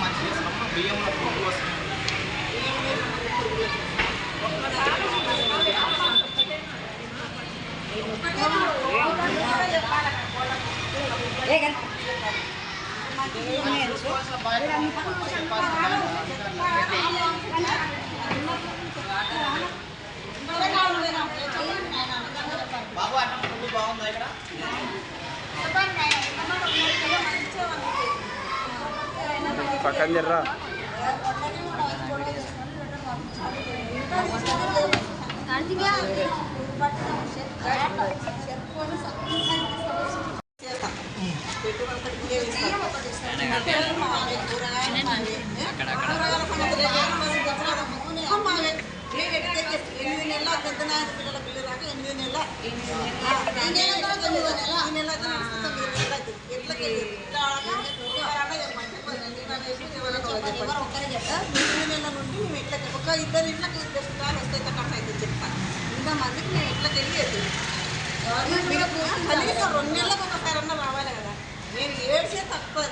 మంచిగా చేస్తున్నాము. బియ్యంలో పురుగు వస్తున్నాయి. బాబు అన్నం ఫుడ్ బాగుందా ఇక్కడ? పక్కన జర్రా పిల్లల బిల్లు రాక 8 నెలల నుండి మేము ఇట్లా ఒక ఇద్దరు ఇట్లకి ప్రస్తుతాలు వస్తే ఖర్చు అవుతుంది చెప్తాను. ఇంతమందికి మేము ఇట్లకి వెళ్ళి కనీసం 2 నెలలకు ఒకసారి అన్న రావాలి కదా. నేను ఏడ్చే తప్పదు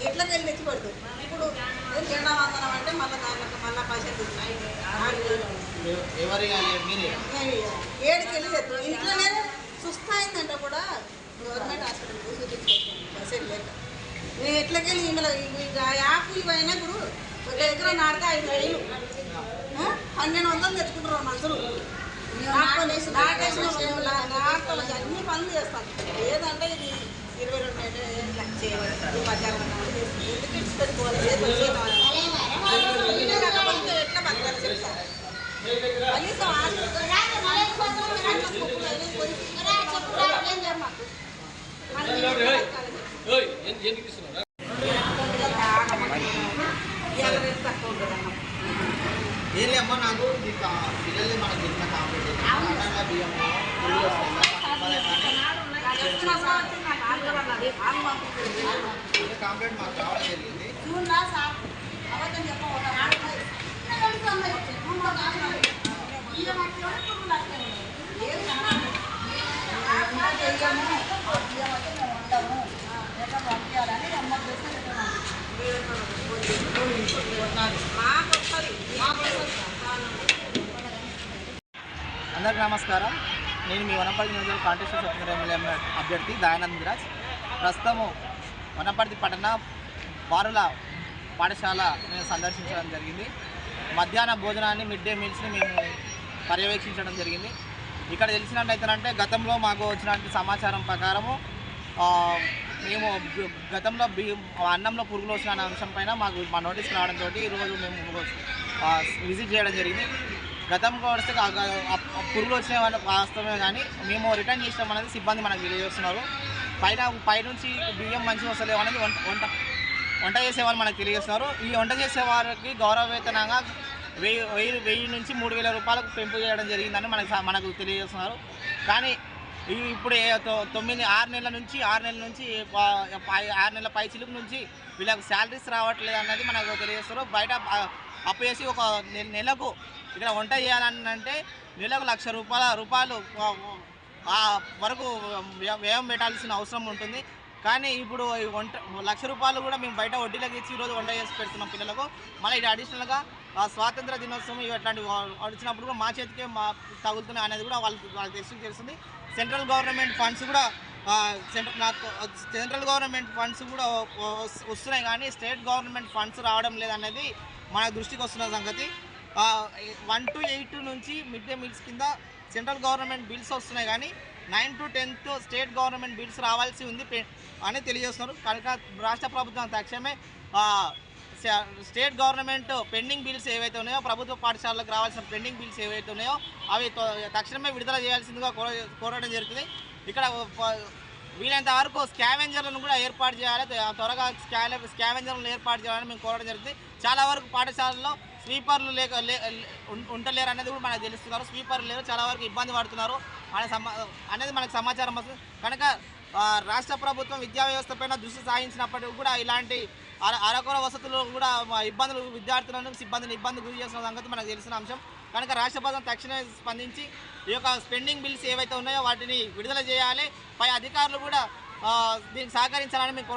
ఇట్లకి వెళ్ళి తెచ్చి పెడుతుంది. ఇప్పుడు జెండా వందనం అంటే మళ్ళీ దాంట్లో మళ్ళీ పైసలు ఏడుకి వెళ్ళి తెచ్చు. ఇంట్లోనే సుస్థాయిందంటే కూడా గవర్నమెంట్ హాస్పిటల్కి చూపించుకోవచ్చు పైసలు లేక. నేను ఎట్లకెళ్ళి ఇందులో యాకులు పోయినా ఇప్పుడు ఒక ఎకరం నాటితే 5,000 1,200 తెచ్చుకుంటారు మనుషులు. నాటేసిన అన్ని పనులు చేస్తాను. ఏదంటే ఇది 22 ఏళ్ళకి చేయాలి. ఈ మధ్యాహ్నం ఎందుకు ఇచ్చి పెట్టుకోవాలి? ఎట్లా బతకాలి చెప్తాను. కనీసం ఏం అమ్మా నాకు పిల్లల్ని మనకు తెలిసిన కాంప్లైంట్ బియ్యం కాంప్లైంట్ మాకు రావడం జరిగింది. అందరికీ నమస్కారం. నేను మీ వనపర్తి నియోజకవర్గ కాంటెస్ట్ స్వతంత్ర ఎమ్మెల్యే అభ్యర్థి దయానంద్ రాజ్. ప్రస్తుతము వనపర్తి పట్టణ బారుల పాఠశాల నేను సందర్శించడం జరిగింది. మధ్యాహ్న భోజనాన్ని మిడ్ డే మీల్స్ని మేము పర్యవేక్షించడం జరిగింది. ఇక్కడ తెలిసినట్టయితేనంటే గతంలో మాకు వచ్చినటువంటి సమాచారం ప్రకారము మేము గతంలో అన్నంలో పురుగులు వచ్చిన అంశం పైన మా నోటీస్ రావడంతో ఈరోజు మేము విజిట్ చేయడం జరిగింది. గతంలో వస్తే పురుగులు వచ్చిన వాస్తవమే, కానీ మేము రిటర్న్ చేసాం అనేది సిబ్బంది మనకు తెలియజేస్తున్నారు. పైనుంచి బియ్యం మంచిగా వస్తలేవు అనేది వంట చేసేవాళ్ళు మనకు తెలియజేస్తున్నారు. ఈ వంట చేసే వారికి గౌరవ వేతనంగా 1000 నుంచి 3,000 రూపాయలకు పెంపు చేయడం జరిగిందని మనకు తెలియజేస్తున్నారు. కానీ ఇప్పుడు 6 నెలల నుంచి 6 నెలల పై చిలుకు నుంచి వీళ్ళకి శాలరీస్ రావట్లేదు అన్నది మనకు తెలియజేస్తారు. బయట అప్పు చేసి ఒక నెలకు ఇక్కడ వంట చేయాలంటే నెలకు 1,00,000 రూపాయలు వరకు వ్యయం పెట్టాల్సిన అవసరం ఉంటుంది. కానీ ఇప్పుడు ₹1,00,000 కూడా మేము బయట వడ్డీలకు ఇచ్చి ఈరోజు వంట చేసి పెడుతున్నాం పిల్లలకు. మళ్ళీ ఇది అడిషనల్గా స్వాతంత్ర దినోత్సవం ఇట్లాంటివి వచ్చినప్పుడు కూడా మా చేతికే తగులుతున్నాయి అనేది కూడా వాళ్ళకి తెలుస్తుంది. సెంట్రల్ గవర్నమెంట్ ఫండ్స్ కూడా సెంట్రల్ గవర్నమెంట్ ఫండ్స్ కూడా వస్తున్నాయి, కానీ స్టేట్ గవర్నమెంట్ ఫండ్స్ రావడం లేదనేది మన దృష్టికి వస్తున్న సంగతి. 1 to 8 నుంచి మిడ్ డే మీల్స్ కింద సెంట్రల్ గవర్నమెంట్ బిల్స్ వస్తున్నాయి, కానీ 9 to 10 స్టేట్ గవర్నమెంట్ బిల్స్ రావాల్సి ఉంది అని తెలియజేస్తున్నారు. కనుక రాష్ట్ర ప్రభుత్వం తక్షణమే స్టేట్ గవర్నమెంట్ పెండింగ్ బిల్స్ ఏవైతే ఉన్నాయో, ప్రభుత్వ పాఠశాలకు రావాల్సిన పెండింగ్ బిల్స్ ఏవైతే ఉన్నాయో అవి తక్షణమే విడుదల చేయాల్సిందిగా కోరడం జరుగుతుంది. ఇక్కడ వీలైనంత వరకు స్కావెంజర్లను కూడా ఏర్పాటు చేయాలి, త్వరగా స్కావెంజర్లను ఏర్పాటు చేయాలని మేము కోరడం జరుగుతుంది. చాలా వరకు పాఠశాలల్లో స్వీపర్లు ఉండలేరు అనేది కూడా మనకు తెలుస్తున్నారు. స్వీపర్లు లేరు, చాలా వరకు ఇబ్బంది పడుతున్నారు అనేది మనకు సమాచారం వస్తుంది. కనుక రాష్ట్ర ప్రభుత్వం విద్యా వ్యవస్థ పైన దృష్టి సాధించినప్పటికీ కూడా ఇలాంటి అరకొర వసతులు కూడా ఇబ్బందులు విద్యార్థులను సిబ్బందిని ఇబ్బంది గురి చేస్తున్న సంగతి మనకు తెలిసిన అంశం. కనుక రాష్ట్ర ప్రభుత్వం తక్షణమే స్పందించి ఈ యొక్క స్పెండింగ్ బిల్స్ ఏవైతే ఉన్నాయో వాటిని విడుదల చేయాలి. పై అధికారులు కూడా దీనికి సహకరించాలని మేము